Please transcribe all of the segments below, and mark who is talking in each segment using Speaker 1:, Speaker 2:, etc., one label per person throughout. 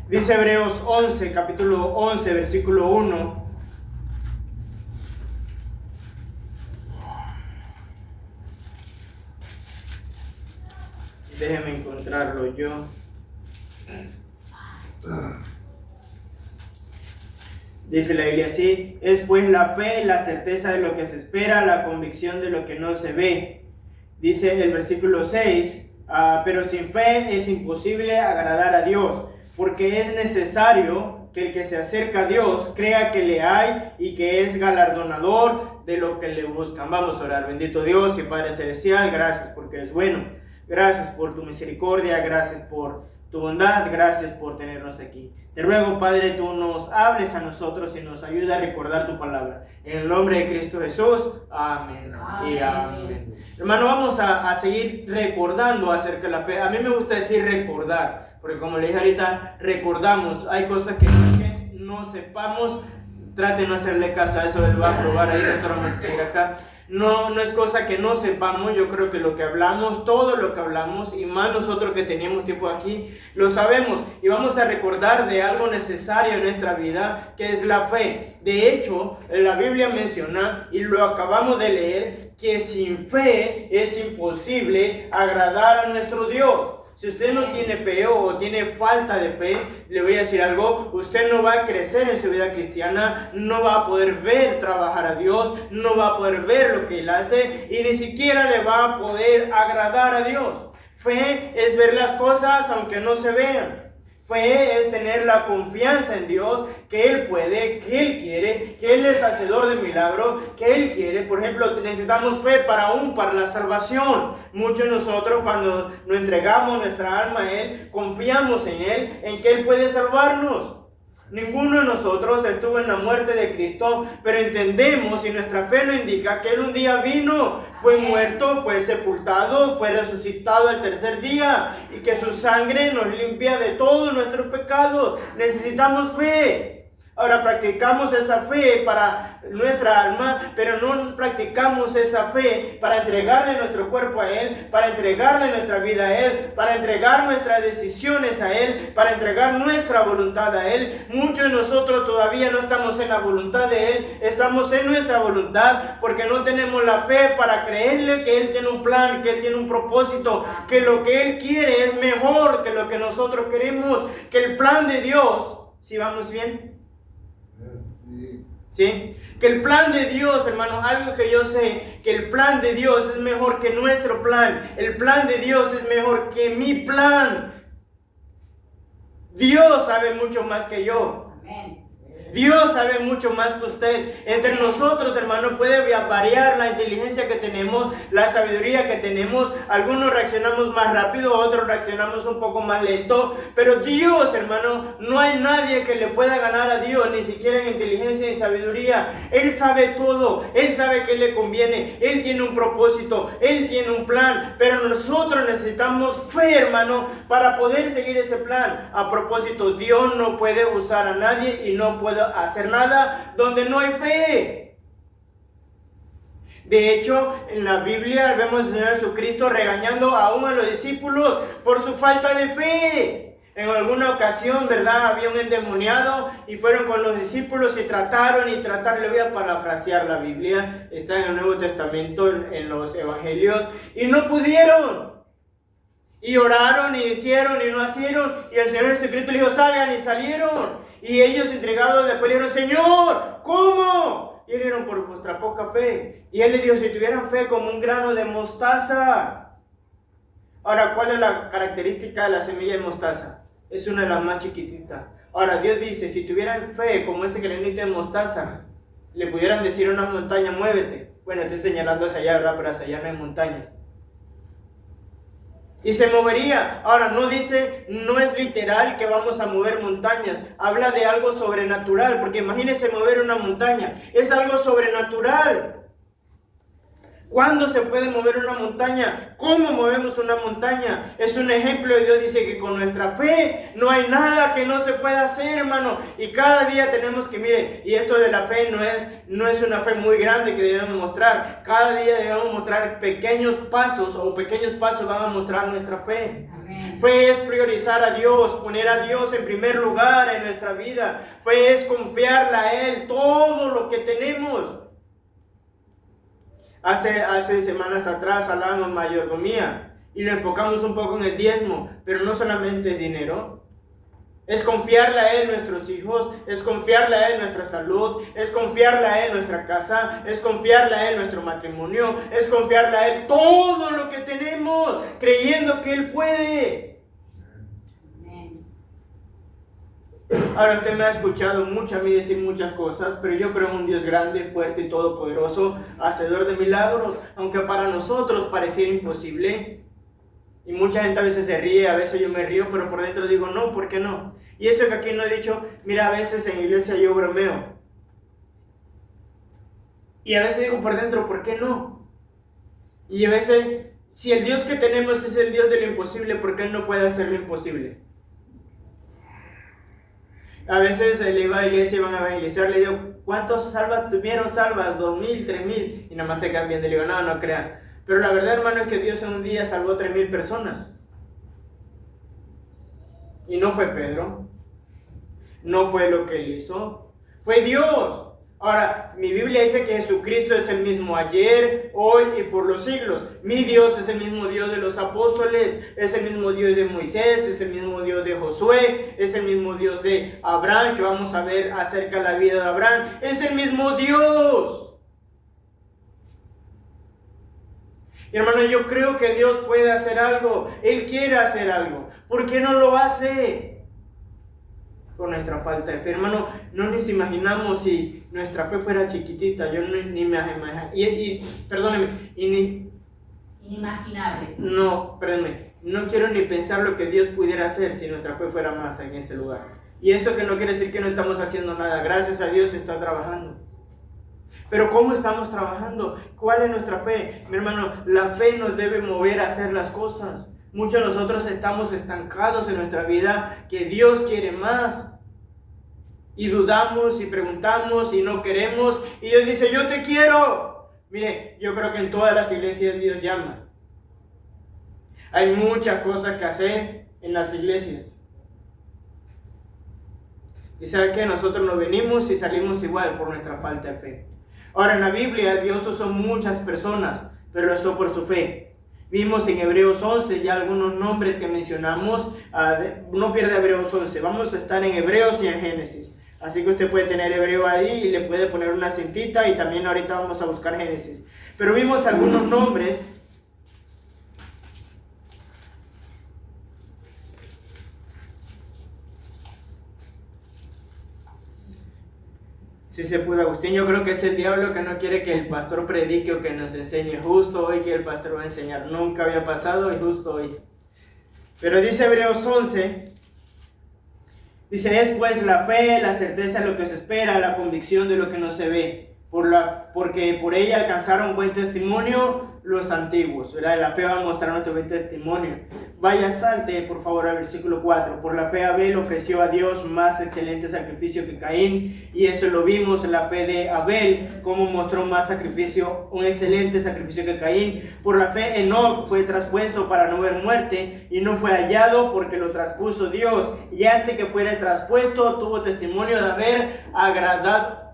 Speaker 1: Dice Hebreos 11, capítulo 11, versículo 1. Déjeme encontrarlo yo. Dice la Biblia así: es pues la fe, la certeza de lo que se espera, la convicción de lo que no se ve. Dice el versículo 6, pero sin fe es imposible agradar a Dios, porque es necesario que el que se acerca a Dios crea que le hay y que es galardonador de lo que le buscan. Vamos a orar. Bendito Dios y Padre Celestial, gracias porque eres bueno. Gracias por tu misericordia, gracias por tu bondad, gracias por tenernos aquí. Te ruego, Padre, tú nos hables a nosotros y nos ayudes a recordar tu palabra. En el nombre de Cristo Jesús, amén. Y amén. Hermano, vamos a seguir recordando acerca de la fe. A mí me gusta decir recordar, porque como le dije ahorita, recordamos. Hay cosas que no sepamos. Trate de no hacerle caso a eso, él va a probar ahí, nosotros vamos a seguir acá. No es cosa que no sepamos. Yo creo que lo que hablamos, todo lo que hablamos, y más nosotros que teníamos tiempo aquí, lo sabemos. Y vamos a recordar de algo necesario en nuestra vida, que es la fe. De hecho, la Biblia menciona, y lo acabamos de leer, que sin fe es imposible agradar a nuestro Dios. Si usted no tiene fe o tiene falta de fe, le voy a decir algo: usted no va a crecer en su vida cristiana, no va a poder ver trabajar a Dios, no va a poder ver lo que Él hace y ni siquiera le va a poder agradar a Dios. Fe es ver las cosas aunque no se vean. Fe es tener la confianza en Dios, que Él puede, que Él quiere, que Él es hacedor de milagros, que Él quiere. Por ejemplo, necesitamos fe para la salvación. Muchos de nosotros, cuando nos entregamos nuestra alma a Él, confiamos en Él, en que Él puede salvarnos. Ninguno de nosotros estuvo en la muerte de Cristo, pero entendemos y nuestra fe nos indica que Él un día vino, fue muerto, fue sepultado, fue resucitado el tercer día y que su sangre nos limpia de todos nuestros pecados. Necesitamos fe. Ahora practicamos esa fe para nuestra alma, pero no practicamos esa fe para entregarle nuestro cuerpo a Él, para entregarle nuestra vida a Él, para entregar nuestras decisiones a Él, para entregar nuestra voluntad a Él. Muchos de nosotros todavía no estamos en la voluntad de Él, estamos en nuestra voluntad porque no tenemos la fe para creerle que Él tiene un plan, que Él tiene un propósito, que lo que Él quiere es mejor que lo que nosotros queremos, que el plan de Dios, ¿sí vamos bien? ¿Sí? Que el plan de Dios, hermano, algo que yo sé, que el plan de Dios es mejor que nuestro plan. El plan de Dios es mejor que mi plan. Dios sabe mucho más que yo. Amén. Dios sabe mucho más que usted. Entre nosotros, hermano, puede variar la inteligencia que tenemos, la sabiduría que tenemos. Algunos reaccionamos más rápido, otros reaccionamos un poco más lento. Pero Dios, hermano, no hay nadie que le pueda ganar a Dios, ni siquiera en inteligencia y sabiduría. Él sabe todo, Él sabe qué le conviene, Él tiene un propósito, Él tiene un plan. Pero nosotros necesitamos fe, hermano, para poder seguir ese plan. A propósito, Dios no puede usar a nadie y no puede hacer nada donde no hay fe. De hecho, en la Biblia vemos al Señor Jesucristo regañando aún a los discípulos por su falta de fe. En alguna ocasión, ¿verdad? Había un endemoniado y fueron con los discípulos y trataron. Le voy a parafrasear la Biblia, está en el Nuevo Testamento, en los Evangelios, y no pudieron. Y oraron y hicieron y no hicieron. Y el Señor Jesucristo le dijo: salgan, y salieron. Y ellos entregados después le dijeron: Señor, ¿cómo? Y le dijeron: por vuestra poca fe. Y Él le dijo: si tuvieran fe como un grano de mostaza. Ahora, ¿cuál es la característica de la semilla de mostaza? Es una de las más chiquititas. Ahora, Dios dice: si tuvieran fe como ese granito de mostaza, le pudieran decir a una montaña: muévete. Bueno, estoy señalando hacia allá, ¿verdad? Pero hacia allá no hay montañas. Y se movería. Ahora, no dice, no es literal que vamos a mover montañas. Habla de algo sobrenatural, porque imagínense mover una montaña. Es algo sobrenatural. ¿Cuándo se puede mover una montaña? ¿Cómo movemos una montaña? Es un ejemplo. Dios dice que con nuestra fe no hay nada que no se pueda hacer, hermano. Y cada día tenemos que, mire, y esto de la fe no es una fe muy grande que debemos mostrar. Cada día debemos mostrar pequeños pasos, o pequeños pasos van a mostrar nuestra fe. Amén. Fe es priorizar a Dios, poner a Dios en primer lugar en nuestra vida. Fe es confiarle a Él todo lo que tenemos. Hace semanas atrás hablábamos de mayordomía y lo enfocamos un poco en el diezmo, pero no solamente es dinero. Es confiarle a Él nuestros hijos, es confiarle a Él nuestra salud, es confiarle a Él nuestra casa, es confiarle a Él nuestro matrimonio, es confiarle a Él todo lo que tenemos, creyendo que Él puede. Ahora usted me ha escuchado mucho a mí decir muchas cosas, pero yo creo en un Dios grande, fuerte y todopoderoso, hacedor de milagros, aunque para nosotros pareciera imposible. Y mucha gente a veces se ríe, a veces yo me río, pero por dentro digo, no, ¿por qué no? Y eso que aquí no he dicho, mira, a veces en la iglesia yo bromeo. Y a veces digo por dentro, ¿por qué no? Y a veces, si el Dios que tenemos es el Dios de lo imposible, ¿por qué Él no puede hacer lo imposible? A veces le iba a la iglesia y van a evangelizar, le digo, ¿cuántos tuvieron salvas? 2,000, 3,000. Y nada más se quedan viendo y le digo, no crean. Pero la verdad, hermano, es que Dios en un día salvó 3,000 personas. Y no fue Pedro. No fue lo que Él hizo. Fue Dios. Ahora, mi Biblia dice que Jesucristo es el mismo ayer, hoy y por los siglos. Mi Dios es el mismo Dios de los apóstoles, es el mismo Dios de Moisés, es el mismo Dios de Josué, es el mismo Dios de Abraham, que vamos a ver acerca de la vida de Abraham. Es el mismo Dios. Y hermano, yo creo que Dios puede hacer algo. Él quiere hacer algo. ¿Por qué no lo hace? Por nuestra falta de fe. Hermano, no nos imaginamos si nuestra fe fuera chiquitita. Yo ni me imagino. Perdóneme.
Speaker 2: Inimaginable.
Speaker 1: No, perdóneme. No quiero ni pensar lo que Dios pudiera hacer si nuestra fe fuera más en este lugar. Y eso que no quiere decir que no estamos haciendo nada. Gracias a Dios está trabajando. Pero ¿cómo estamos trabajando? ¿Cuál es nuestra fe? Mi hermano, la fe nos debe mover a hacer las cosas. Muchos de nosotros estamos estancados en nuestra vida, que Dios quiere más. Y dudamos y preguntamos y no queremos. Y Dios dice, yo te quiero. Mire, yo creo que en todas las iglesias Dios llama. Hay muchas cosas que hacer en las iglesias. Y ¿sabe qué? Nosotros nos venimos y salimos igual por nuestra falta de fe. Ahora en la Biblia Dios usó muchas personas, pero lo usó por su fe. Vimos en Hebreos 11 ya algunos nombres que mencionamos. No pierda Hebreos 11, vamos a estar en Hebreos y en Génesis. Así que usted puede tener Hebreo ahí y le puede poner una cintita, y también ahorita vamos a buscar Génesis. Pero vimos algunos nombres. Si se pudo, Agustín, yo creo que es el diablo que no quiere que el pastor predique o que nos enseñe justo hoy, que el pastor va a enseñar. Nunca había pasado y justo hoy. Pero dice Hebreos 11, dice, es pues la fe, la certeza de lo que se espera, la convicción de lo que no se ve, porque por ella alcanzaron buen testimonio los antiguos, ¿verdad? La fe va a mostrar nuestro buen testimonio. Vaya, salte por favor al versículo 4. Por la fe Abel ofreció a Dios más excelente sacrificio que Caín, y eso lo vimos en la fe de Abel, como mostró más sacrificio, un excelente sacrificio que Caín. Por la fe Enoc fue traspuesto para no ver muerte, y no fue hallado porque lo traspuso Dios, y antes que fuera traspuesto tuvo testimonio de haber agradado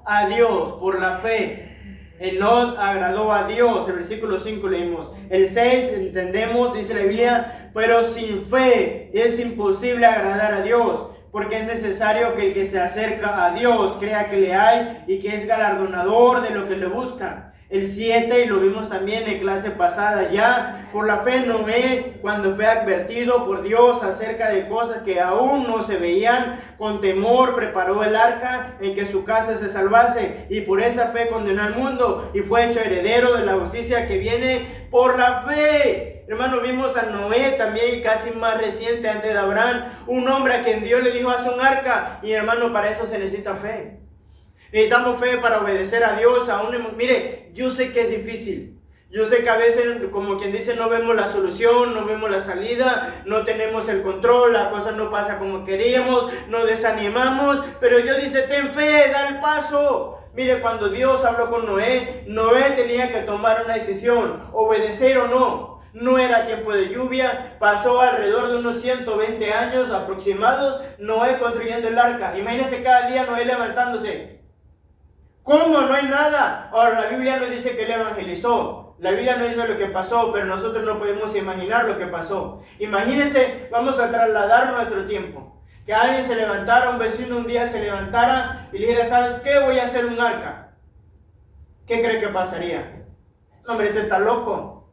Speaker 1: a Dios. Por la fe Enoc agradó a Dios. El versículo 5 leímos. El 6 entendemos, dice la Biblia, pero sin fe es imposible agradar a Dios, porque es necesario que el que se acerca a Dios crea que le hay y que es galardonador de lo que le buscan. El 7, y lo vimos también en clase pasada ya, por la fe Noé, cuando fue advertido por Dios acerca de cosas que aún no se veían, con temor preparó el arca en que su casa se salvase, y por esa fe condenó al mundo y fue hecho heredero de la justicia que viene por la fe. Hermano, vimos a Noé también, casi más reciente antes de Abraham, un hombre a quien Dios le dijo haz un arca, y hermano, para eso se necesita fe. Necesitamos fe para obedecer a Dios. Mire, yo sé que es difícil. Yo sé que a veces, como quien dice, no vemos la solución, no vemos la salida, no tenemos el control, la cosa no pasa como queríamos, nos desanimamos. Pero Dios dice, ten fe, da el paso. Mire, cuando Dios habló con Noé, Noé tenía que tomar una decisión, obedecer o no. No era tiempo de lluvia, pasó alrededor de unos 120 años aproximados Noé construyendo el arca. Imagínense cada día Noé levantándose. ¿Cómo? No hay nada. Ahora, la Biblia no dice que él evangelizó. La Biblia no dice lo que pasó, pero nosotros no podemos imaginar lo que pasó. Imagínense, vamos a trasladar nuestro tiempo. Que alguien se levantara, un vecino un día se levantara y le dijera, ¿sabes qué? Voy a hacer un arca. ¿Qué cree que pasaría? Hombre, este está loco.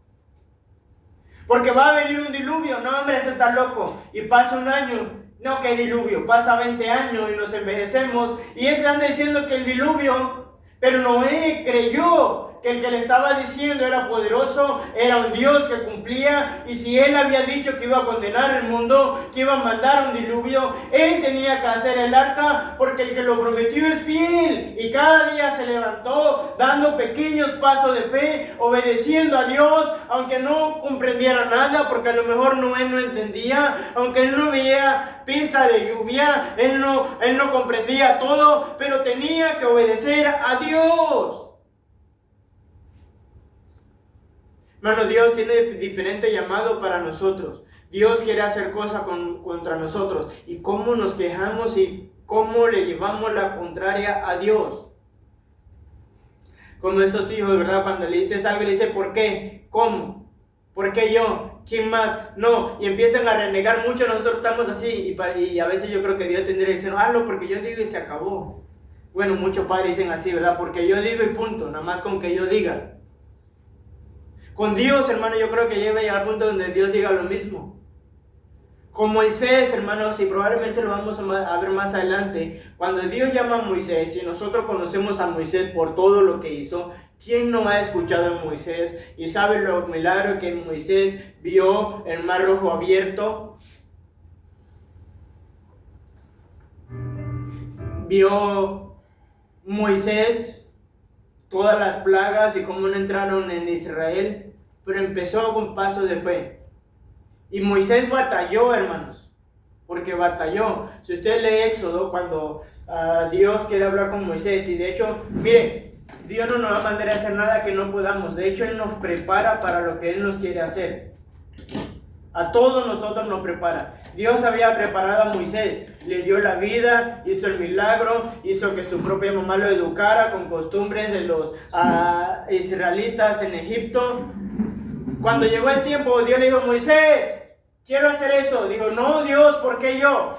Speaker 1: Porque va a venir un diluvio. No, hombre, este está loco. Y pasa un año. No, que diluvio. Pasa 20 años y nos envejecemos. Y ese anda diciendo que el diluvio. Pero Noé creyó que el que le estaba diciendo era poderoso, era un Dios que cumplía, y si él había dicho que iba a condenar el mundo, que iba a mandar un diluvio, él tenía que hacer el arca, porque el que lo prometió es fiel, y cada día se levantó dando pequeños pasos de fe, obedeciendo a Dios, aunque no comprendiera nada, porque a lo mejor Noé no entendía, aunque él no veía pista de lluvia, él no comprendía todo, pero tenía que obedecer a Dios. Hermano, Dios tiene diferente llamado para nosotros. Dios quiere hacer cosas contra nosotros. ¿Y cómo nos quejamos y cómo le llevamos la contraria a Dios? Como esos hijos, ¿verdad? Cuando le dices algo, le dice, ¿por qué? ¿Cómo? ¿Por qué yo? ¿Quién más? No. Y empiezan a renegar mucho. Nosotros estamos así. Y a veces yo creo que Dios tendría que decir, hazlo porque yo digo y se acabó. Bueno, muchos padres dicen así, ¿verdad? Porque yo digo y punto. Nada más con que yo diga. Con Dios, hermano, yo creo que llega a llegar al punto donde Dios diga lo mismo. Con Moisés, hermanos, y probablemente lo vamos a ver más adelante, cuando Dios llama a Moisés, y nosotros conocemos a Moisés por todo lo que hizo, ¿quién no ha escuchado a Moisés? Y sabe lo milagro que Moisés vio el mar rojo abierto, vio Moisés todas las plagas y cómo no entraron en Israel, pero empezó con pasos de fe. Y Moisés batalló, hermanos, porque batalló. Si usted lee Éxodo, cuando Dios quiere hablar con Moisés, y de hecho, mire, Dios no nos va a mandar a hacer nada que no podamos. De hecho, Él nos prepara para lo que Él nos quiere hacer. A todos nosotros nos prepara. Dios había preparado a Moisés, le dio la vida, hizo el milagro, hizo que su propia mamá lo educara con costumbres de los israelitas en Egipto. Cuando llegó el tiempo, Dios le dijo, Moisés, quiero hacer esto. Dijo, no, Dios, ¿por qué yo?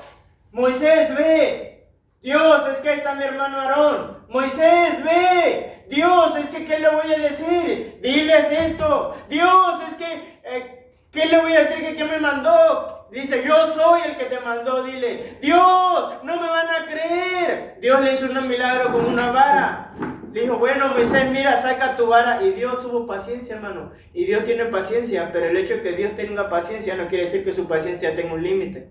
Speaker 1: Moisés, ve. Dios, es que ahí está mi hermano Aarón. Moisés, ve. Dios, es que ¿qué le voy a decir? Diles esto. Dios, es que ¿qué le voy a decir? ¿Qué me mandó? Dice, yo soy el que te mandó. Dile, Dios, no me van a creer. Dios le hizo un milagro con una vara. Le dijo, bueno, Moisés, mira, saca tu vara. Y Dios tuvo paciencia, hermano. Y Dios tiene paciencia, pero el hecho de que Dios tenga paciencia no quiere decir que su paciencia tenga un límite.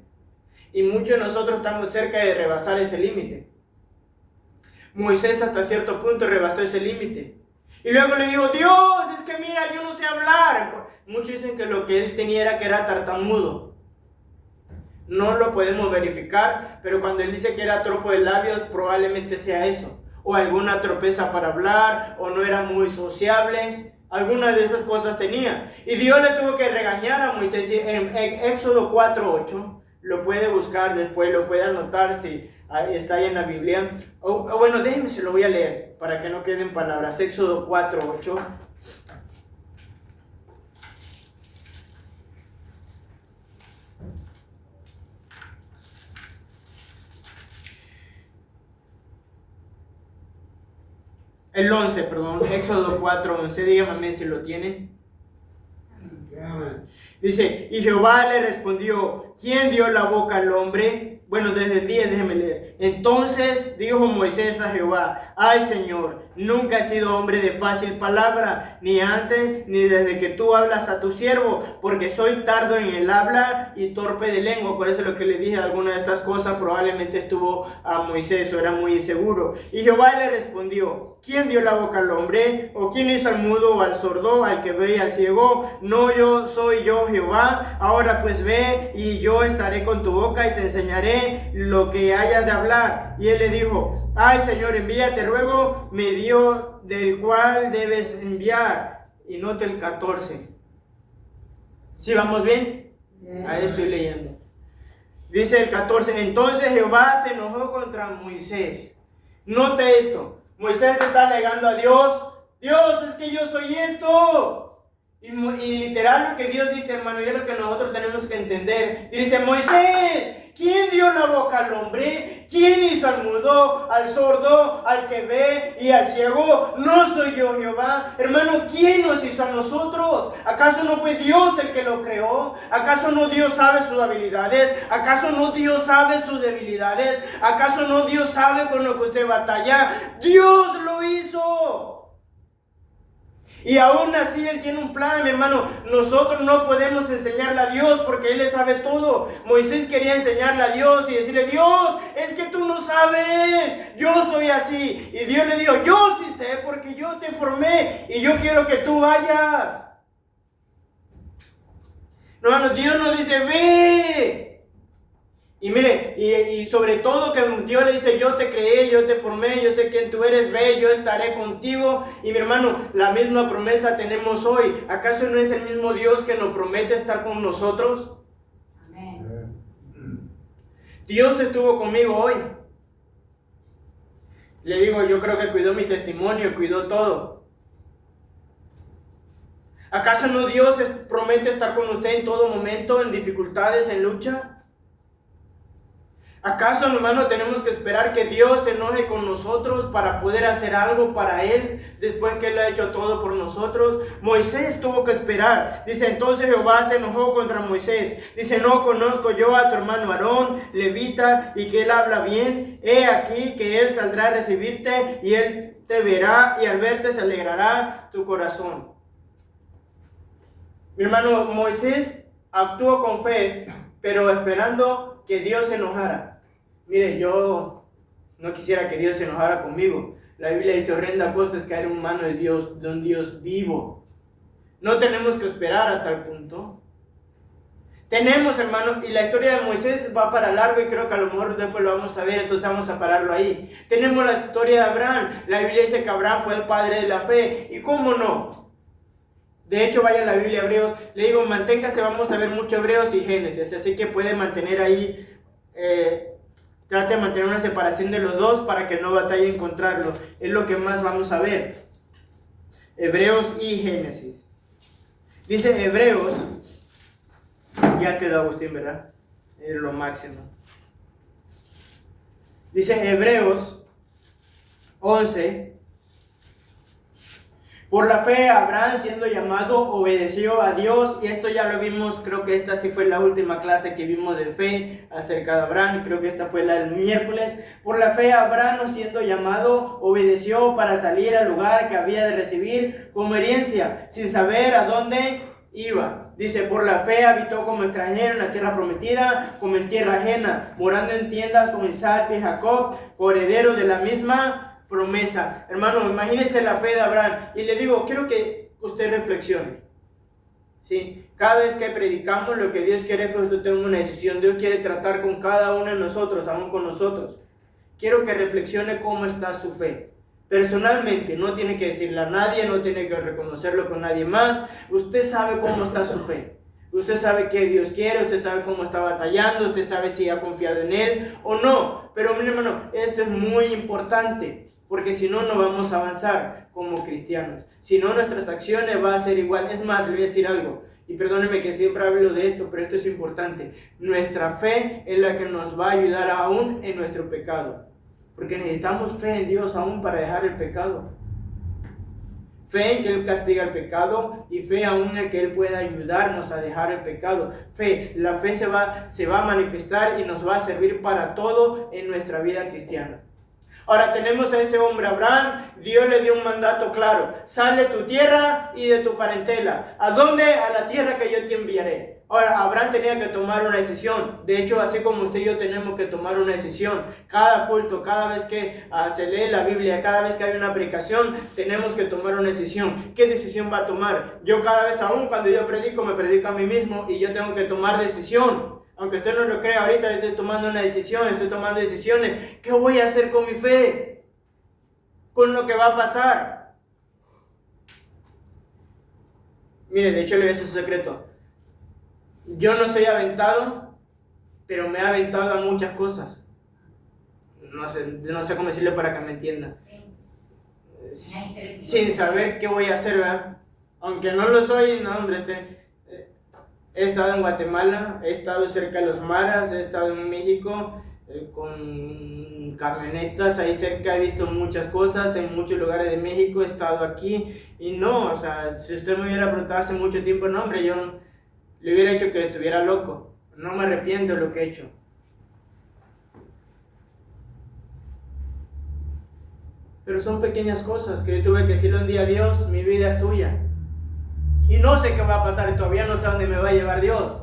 Speaker 1: Y muchos de nosotros estamos cerca de rebasar ese límite. Moisés hasta cierto punto rebasó ese límite. Y luego le dijo, Dios, es que mira, yo no sé hablar. Muchos dicen que lo que él tenía era tartamudo. No lo podemos verificar, pero cuando él dice que era tropo de labios, probablemente sea eso. O alguna tropeza para hablar, o no era muy sociable. Alguna de esas cosas tenía. Y Dios le tuvo que regañar a Moisés. En Éxodo 4:8, lo puede buscar después, lo puede anotar si está ahí en la Biblia. Bueno, déjenme, se lo voy a leer para que no queden palabras. Éxodo 4:8. El 11, perdón, Éxodo 4:11, dígame si lo tienen. Dice, y Jehová le respondió, ¿quién dio la boca al hombre? Bueno, desde el 10, déjeme leer. Entonces dijo Moisés a Jehová, ay Señor, nunca he sido hombre de fácil palabra, ni antes ni desde que tú hablas a tu siervo, porque soy tardo en el habla y torpe de lengua. Por eso lo que le dije, alguna de estas cosas probablemente estuvo a Moisés o era muy inseguro. Y Jehová le respondió, ¿quién dio la boca al hombre? ¿O quién hizo al mudo o al sordo, al que ve y al ciego? No, yo soy yo Jehová. Ahora pues ve y yo estaré con tu boca y te enseñaré lo que hayas de hablar. hablar. Y él le dijo: ay, Señor, envíate, ruego, me dio del cual debes enviar. Y note el 14. ¿Sí vamos bien? Ahí estoy leyendo. Dice el 14: entonces Jehová se enojó contra Moisés. Note esto. Moisés está alegando a Dios: Dios, es que yo soy esto. Y literal lo que Dios dice, hermano, y es lo que nosotros tenemos que entender. Y dice: Moisés, ¿quién dio la boca al hombre? ¿Quién hizo al mudo, al sordo, al que ve y al ciego? ¿No soy yo, Jehová? Hermano, ¿quién nos hizo a nosotros? ¿Acaso no fue Dios el que lo creó? ¿Acaso no Dios sabe sus habilidades? ¿Acaso no Dios sabe sus debilidades? ¿Acaso no Dios sabe con lo que usted batalla? ¡Dios lo hizo! Y aún así Él tiene un plan, hermano. Nosotros no podemos enseñarle a Dios porque Él le sabe todo. Moisés quería enseñarle a Dios y decirle: Dios, es que tú no sabes, yo soy así. Y Dios le dijo: yo sí sé porque yo te formé y yo quiero que tú vayas. Hermano, Dios nos dice: ve. Y mire, y sobre todo que Dios le dice: yo te creé, yo te formé, yo sé quién tú eres, ve, yo estaré contigo. Y mi hermano, la misma promesa tenemos hoy. ¿Acaso no es el mismo Dios que nos promete estar con nosotros? Amén. Dios estuvo conmigo hoy. Le digo, yo creo que cuidó mi testimonio, cuidó todo. ¿Acaso no Dios promete estar con usted en todo momento, en dificultades, en lucha? ¿Acaso, hermano, tenemos que esperar que Dios se enoje con nosotros para poder hacer algo para Él después que Él ha hecho todo por nosotros? Moisés tuvo que esperar. Dice: entonces Jehová se enojó contra Moisés. Dice: ¿no conozco yo a tu hermano Aarón, levita, y que él habla bien? He aquí que él saldrá a recibirte y él te verá, y al verte se alegrará tu corazón. Mi hermano, Moisés actuó con fe, pero esperando que Dios se enojara. Mire, yo no quisiera que Dios se enojara conmigo. La Biblia dice: horrenda cosa es caer en mano de Dios, de un Dios vivo. No tenemos que esperar a tal punto. Tenemos, hermano, y la historia de Moisés va para largo y creo que a lo mejor después lo vamos a ver, entonces vamos a pararlo ahí. Tenemos la historia de Abraham. La Biblia dice que Abraham fue el padre de la fe. ¿Y cómo no? De hecho, vaya a la Biblia, Hebreos. Le digo, manténgase, vamos a ver mucho Hebreos y Génesis, así que puede mantener ahí... trate de mantener una separación de los dos para que no batalle a encontrarlo. Es lo que más vamos a ver. Hebreos y Génesis. Dice Hebreos. Ya quedó Agustín, ¿verdad? Es lo máximo. Dice Hebreos 11. Por la fe, Abraham, siendo llamado, obedeció a Dios. Y esto ya lo vimos, creo que esta sí fue la última clase que vimos de fe acerca de Abraham. Creo que esta fue la del miércoles. Por la fe, Abraham, siendo llamado, obedeció para salir al lugar que había de recibir como herencia, sin saber a dónde iba. Dice: por la fe habitó como extranjero en la tierra prometida, como en tierra ajena, morando en tiendas como Isaac y Jacob, coherederos de la misma promesa. Hermano, imagínese la fe de Abraham. Y le digo, quiero que usted reflexione. ¿Sí? Cada vez que predicamos, lo que Dios quiere es que usted tenga una decisión. Dios quiere tratar con cada uno de nosotros, aún con nosotros. Quiero que reflexione cómo está su fe. Personalmente, no tiene que decirle a nadie, no tiene que reconocerlo con nadie más. Usted sabe cómo está su fe. Usted sabe qué Dios quiere, usted sabe cómo está batallando, usted sabe si ha confiado en Él o no. Pero mi hermano, esto es muy importante. Porque si no, no vamos a avanzar como cristianos. Si no, nuestras acciones van a ser igual. Es más, le voy a decir algo. Y perdónenme que siempre hablo de esto, pero esto es importante. Nuestra fe es la que nos va a ayudar aún en nuestro pecado. Porque necesitamos fe en Dios aún para dejar el pecado. Fe en que Él castiga el pecado y fe aún en que Él pueda ayudarnos a dejar el pecado. Fe, la fe se va a manifestar y nos va a servir para todo en nuestra vida cristiana. Ahora tenemos a este hombre Abraham. Dios le dio un mandato claro: sal de tu tierra y de tu parentela. ¿A dónde? A la tierra que yo te enviaré. Ahora Abraham tenía que tomar una decisión. De hecho, así como usted y yo tenemos que tomar una decisión. Cada culto, cada vez que se lee la Biblia, cada vez que hay una predicación, tenemos que tomar una decisión. ¿Qué decisión va a tomar? Yo cada vez, aún cuando yo predico, me predico a mí mismo y yo tengo que tomar decisión. Aunque usted no lo crea, ahorita estoy tomando una decisión, estoy tomando decisiones. ¿Qué voy a hacer con mi fe? Con lo que va a pasar. Mire, de hecho le voy a decir un secreto. Yo no soy aventado, pero me he aventado a muchas cosas. No sé cómo decirle para que me entienda. Sin saber qué voy a hacer, ¿verdad? Aunque no lo soy, no, hombre, he estado en Guatemala, he estado cerca de los maras, he estado en México con camionetas ahí cerca, he visto muchas cosas en muchos lugares de México, he estado aquí y no, o sea, si usted me hubiera preguntado hace mucho tiempo, no, hombre, yo le hubiera hecho que estuviera loco. No me arrepiento de lo que he hecho. Pero son pequeñas cosas que yo tuve que decirle un día a Dios, mi vida es tuya. Y no sé qué va a pasar y todavía no sé a dónde me va a llevar Dios.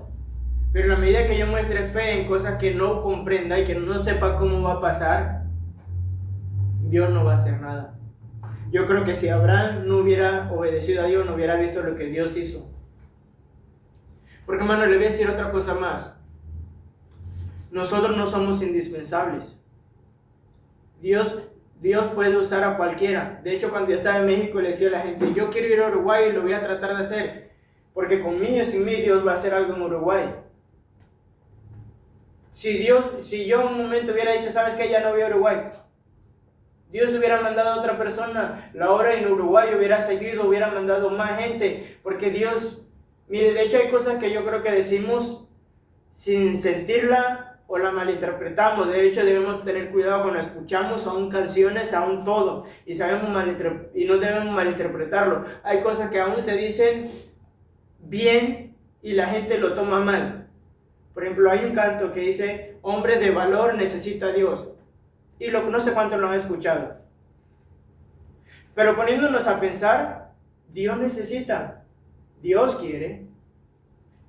Speaker 1: Pero en la medida que yo muestre fe en cosas que no comprenda y que no sepa cómo va a pasar, Dios no va a hacer nada. Yo creo que si Abraham no hubiera obedecido a Dios, no hubiera visto lo que Dios hizo. Porque, hermano, le voy a decir otra cosa más. Nosotros no somos indispensables. Dios puede usar a cualquiera. De hecho, cuando yo estaba en México, le decía a la gente, yo quiero ir a Uruguay y lo voy a tratar de hacer. Porque conmigo y sin mí, Dios va a hacer algo en Uruguay. Si yo en un momento hubiera dicho, ¿sabes qué? Ya no voy a Uruguay. Dios hubiera mandado a otra persona. La obra en Uruguay hubiera seguido, hubiera mandado más gente. Porque Dios, mire, de hecho hay cosas que yo creo que decimos sin sentirla o la malinterpretamos. De hecho debemos tener cuidado cuando escuchamos aún canciones, aún todo. Y no debemos malinterpretarlo. Hay cosas que aún se dicen bien y la gente lo toma mal. Por ejemplo, hay un canto que dice, hombre de valor necesita a Dios. Y no sé cuántos lo han escuchado. Pero poniéndonos a pensar, Dios necesita, Dios quiere.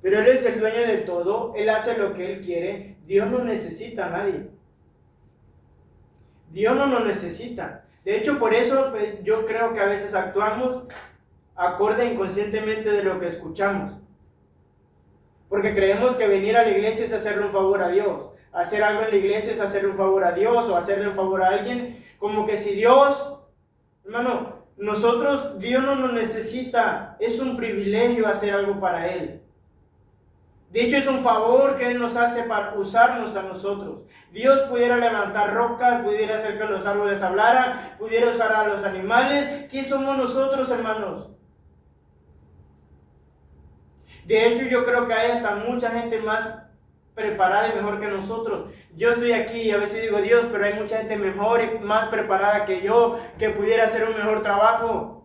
Speaker 1: Pero Él es el dueño de todo, Él hace lo que Él quiere. Dios no necesita a nadie. Dios no nos necesita. De hecho, por eso yo creo que a veces actuamos acorde inconscientemente de lo que escuchamos. Porque creemos que venir a la iglesia es hacerle un favor a Dios. Hacer algo en la iglesia es hacerle un favor a Dios o hacerle un favor a alguien. Como que si Dios, hermano, Dios no nos necesita. Es un privilegio hacer algo para Él. De hecho, es un favor que Él nos hace para usarnos a nosotros. Dios pudiera levantar rocas, pudiera hacer que los árboles hablaran, pudiera usar a los animales. ¿Qué somos nosotros, hermanos? De hecho, yo creo que hay hasta mucha gente más preparada y mejor que nosotros. Yo estoy aquí y a veces digo, Dios, pero hay mucha gente mejor y más preparada que yo, que pudiera hacer un mejor trabajo.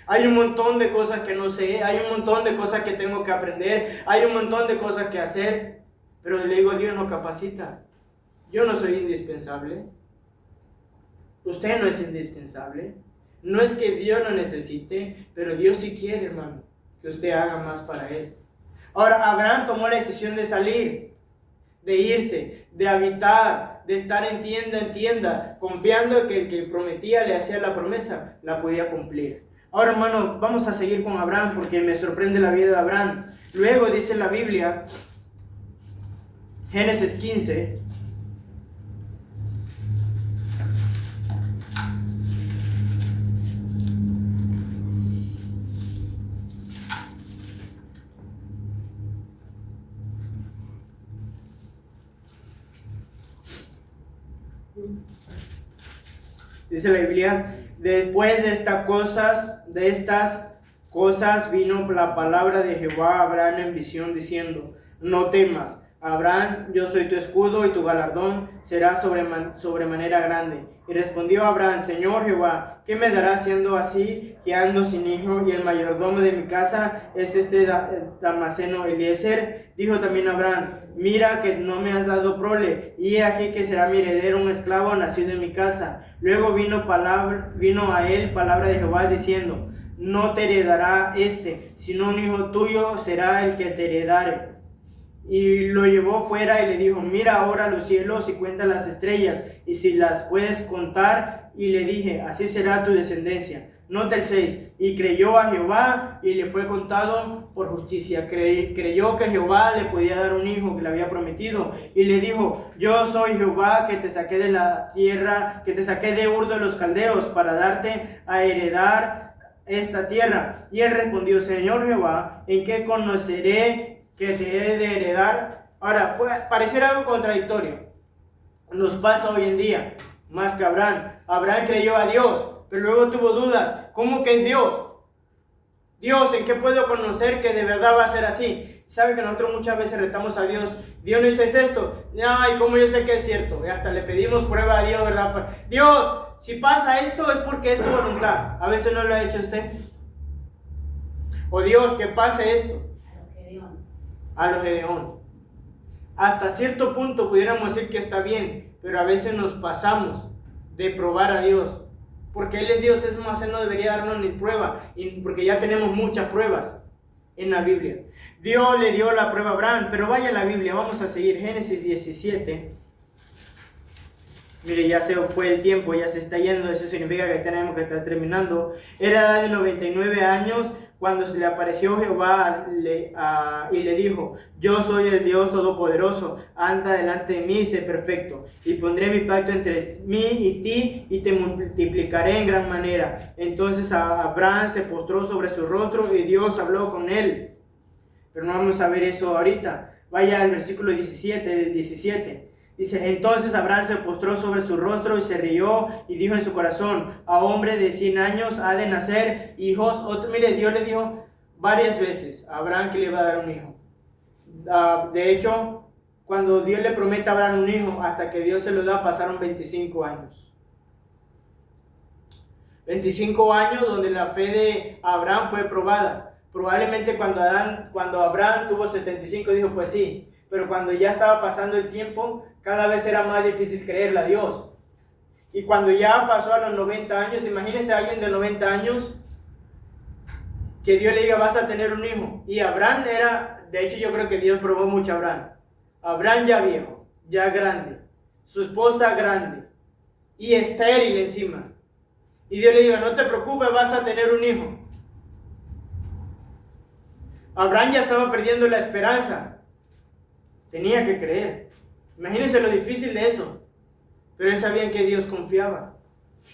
Speaker 1: Hay un montón de cosas que no sé, hay un montón de cosas que tengo que aprender, hay un montón de cosas que hacer, pero le digo, Dios no capacita. Yo no soy indispensable. Usted no es indispensable. No es que Dios lo necesite, pero Dios sí quiere, hermano, que usted haga más para Él. Ahora, Abraham tomó la decisión de salir, de irse, de habitar, de estar en tienda, confiando que el que prometía le hacía la promesa, la podía cumplir. Ahora, hermano, vamos a seguir con Abraham porque me sorprende la vida de Abraham. Luego dice la Biblia, Génesis 15, dice la Biblia, después de estas cosas vino la palabra de Jehová a Abraham en visión diciendo, no temas, Abraham, yo soy tu escudo y tu galardón será sobremanera grande. Y respondió Abraham, Señor Jehová, ¿qué me darás siendo así que ando sin hijo y el mayordomo de mi casa es este Damaseno Eliezer? Dijo también Abraham, mira que no me has dado prole, y he aquí que será mi heredero un esclavo nacido en mi casa. Luego vino a él palabra de Jehová diciendo, no te heredará sino un hijo tuyo será el que te heredare. Y lo llevó fuera y le dijo, mira ahora los cielos y cuenta las estrellas, y si las puedes contar. Y le dije, así será tu descendencia. Nota el 6. Y creyó a Jehová y le fue contado por justicia. Creyó que Jehová le podía dar un hijo que le había prometido. Y le dijo, yo soy Jehová que te saqué de la tierra, que te saqué de Ur de los Caldeos para darte a heredar esta tierra. Y él respondió, Señor Jehová, ¿en qué conoceré que te he de heredar? Ahora, pareciera algo contradictorio. Nos pasa hoy en día, más que Abraham. Abraham creyó a Dios, pero luego tuvo dudas. ¿Cómo que es Dios? Dios, ¿en qué puedo conocer que de verdad va a ser así? ¿Sabe que nosotros muchas veces retamos a Dios? Dios no dice esto. Ay, ¿cómo yo sé que es cierto? Y hasta le pedimos prueba a Dios, ¿verdad? Dios, si pasa esto es porque es tu voluntad. A veces no lo ha hecho usted. O Dios, que pase esto. A los Gedeón. Hasta cierto punto pudiéramos decir que está bien, pero a veces nos pasamos de probar a Dios. Porque Él es Dios, es más, Él no debería darnos ni prueba, porque ya tenemos muchas pruebas en la Biblia. Dios le dio la prueba a Abraham, pero vaya a la Biblia, vamos a seguir, Génesis 17. Mire, ya se fue el tiempo, ya se está yendo, eso significa que tenemos que estar terminando. Era de 99 años cuando se le apareció Jehová y le dijo, yo soy el Dios Todopoderoso, anda delante de mí y sé perfecto, y pondré mi pacto entre mí y ti, y te multiplicaré en gran manera. Entonces Abraham se postró sobre su rostro y Dios habló con él. Pero no vamos a ver eso ahorita. Vaya al versículo 17. Dice, entonces Abraham se postró sobre su rostro y se rió y dijo en su corazón, a hombre de 100 años ha de nacer hijos. Mire, Dios le dijo varias veces a Abraham que le iba a dar un hijo. De hecho, cuando Dios le promete a Abraham un hijo, hasta que Dios se lo da, pasaron 25 años. 25 años donde la fe de Abraham fue probada. Probablemente cuando Abraham tuvo 75 dijo, pues sí. Pero cuando ya estaba pasando el tiempo, cada vez era más difícil creerle a Dios. Y cuando ya pasó a los 90 años, imagínese a alguien de 90 años que Dios le diga, vas a tener un hijo. Y Abraham de hecho yo creo que Dios probó mucho a Abraham. Abraham ya viejo, ya grande, su esposa grande y estéril encima. Y Dios le diga, no te preocupes, vas a tener un hijo. Abraham ya estaba perdiendo la esperanza. Tenía que creer. Imagínense lo difícil de eso. Pero él sabía en que Dios confiaba.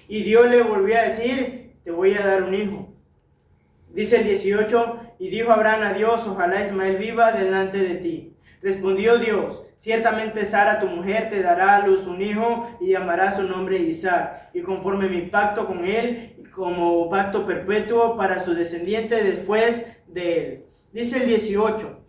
Speaker 1: Y Dios le volvió a decir, te voy a dar un hijo. Dice el 18, y dijo Abraham a Dios, ojalá Ismael viva delante de ti. Respondió Dios, ciertamente Sara tu mujer te dará a luz un hijo y llamará su nombre Isaac. Y conforme mi pacto con él, como pacto perpetuo para su descendiente después de él. Dice el 18.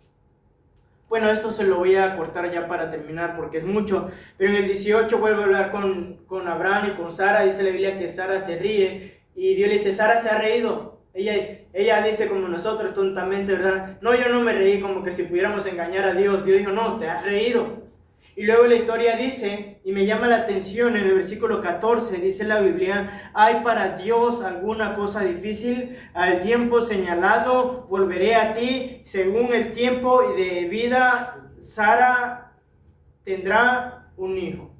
Speaker 1: Bueno, esto se lo voy a cortar ya para terminar porque es mucho. Pero en el 18 vuelve a hablar con Abraham y con Sara. Dice la Biblia que Sara se ríe. Y Dios le dice, Sara se ha reído. Ella dice como nosotros tontamente, ¿verdad? No, yo no me reí, como que si pudiéramos engañar a Dios. Dios dijo, no, te has reído. Y luego la historia dice, y me llama la atención en el versículo 14, dice la Biblia, ¿hay para Dios alguna cosa difícil? Al tiempo señalado volveré a ti, según el tiempo de vida, Sara tendrá un hijo.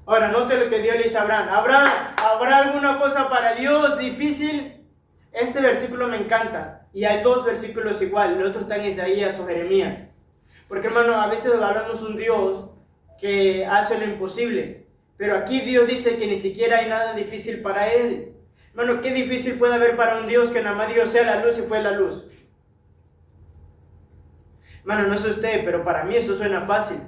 Speaker 1: Ahora, note lo que Dios le dice a Abraham. Abraham, ¿habrá alguna cosa para Dios difícil? Este versículo me encanta. Y hay dos versículos igual, el otro está en Isaías o Jeremías. Porque hermano, a veces hablamos un Dios que hace lo imposible, pero aquí Dios dice que ni siquiera hay nada difícil para Él. Hermano, ¿qué difícil puede haber para un Dios que nada más Dios sea la luz y fue la luz? Hermano, no sé usted, pero para mí eso suena fácil.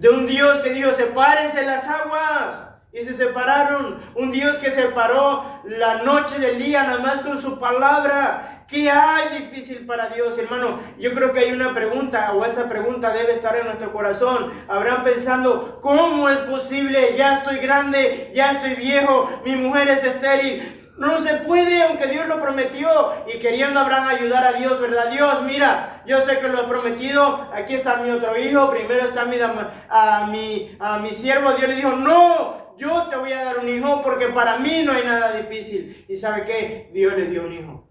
Speaker 1: De un Dios que dijo, sepárense las aguas, y se separaron. Un Dios que separó la noche del día nada más con su palabra. ¿Qué hay difícil para Dios, hermano? Yo creo que hay una pregunta, o esa pregunta debe estar en nuestro corazón. Habrán pensando, ¿cómo es posible? Ya estoy grande, ya estoy viejo, mi mujer es estéril. No se puede, aunque Dios lo prometió. Y queriendo Abraham ayudar a Dios, ¿verdad? Dios, mira, yo sé que lo he prometido. Aquí está mi otro hijo. Primero está mi siervo. Dios le dijo, no, yo te voy a dar un hijo porque para mí no hay nada difícil. ¿Y sabe qué? Dios le dio un hijo.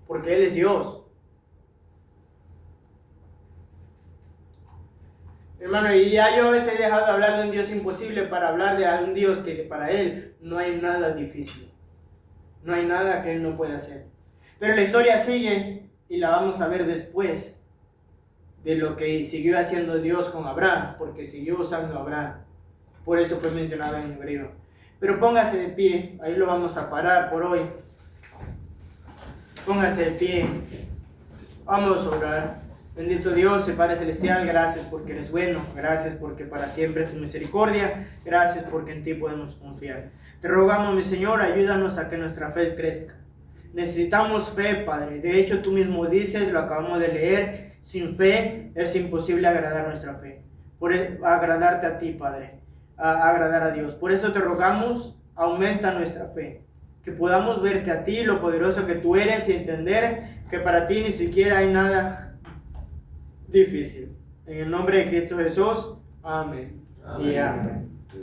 Speaker 1: Porque Él es Dios. Hermano, y ya yo a veces he dejado de hablar de un Dios imposible para hablar de un Dios que para Él no hay nada difícil. No hay nada que Él no pueda hacer. Pero la historia sigue y la vamos a ver después de lo que siguió haciendo Dios con Abraham, porque siguió usando a Abraham. Por eso fue mencionado en hebreo. Pero póngase de pie, ahí lo vamos a parar por hoy. Póngase de pie. Vamos a orar. Bendito Dios, Padre Celestial, gracias porque eres bueno. Gracias porque para siempre es tu misericordia. Gracias porque en ti podemos confiar. Te rogamos, mi Señor, ayúdanos a que nuestra fe crezca. Necesitamos fe, Padre. De hecho, tú mismo dices, lo acabamos de leer, sin fe es imposible agradar nuestra fe. Agradarte a ti, Padre. Agradar a Dios. Por eso te rogamos, aumenta nuestra fe. Que podamos verte a ti, lo poderoso que tú eres, y entender que para ti ni siquiera hay nada difícil. En el nombre de Cristo Jesús. Amén.
Speaker 2: Amén.
Speaker 1: Y amén.